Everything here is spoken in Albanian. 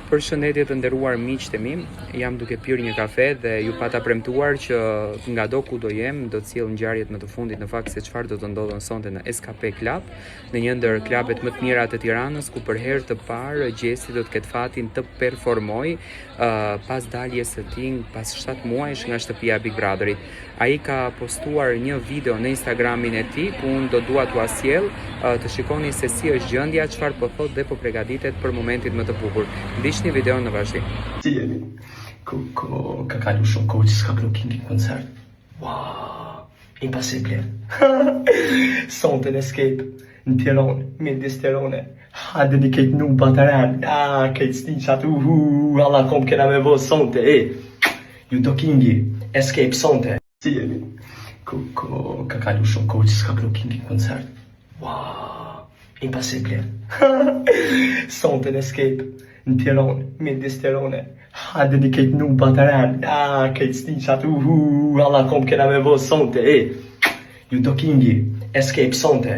Përshëndetje të nderuar miqtë e mi, jam duke pirë një kafe dhe ju pata premtuar që nga do ku do jem, do të sjell ngjarjet më të fundit në fakt se çfarë do të ndodhen sonte në SKP Club, në një ndër klubet më të mira të Tiranës, ku për herë të parë Gjesi do të ketë fatin të performoj pas daljes së tij pas 7 muajsh nga shtëpia e Big Brotherit. Ai ka postuar një video në Instagramin e tij ku unë do dua t'u sjell të shikoni se si është gjendja, çfarë po thotë dhe po përgatitet për momentin më të bukur. Ndiqni videon në vazhdim. Si jeni? Ka kalu shumë kohë që s'ka blu King koncert. Wow, impossible. Sonte në Escape, në Tiranë, midis Tirane. Hadi një kejt nuk bataran. Kejt stinqat, alla kom kena me vo sonte, ju do Kingi, Escape sonte. Si jeni? Ka kalu shumë kohë që s'ka blu King koncert. Wow, impossible. Sonte në Escape, në Tiranë, midis Tirane. Hadi një kejt nuk bataran. Kejt stinqat, alla kom kena me vo sonte, ju do Kingi, Escape sonte.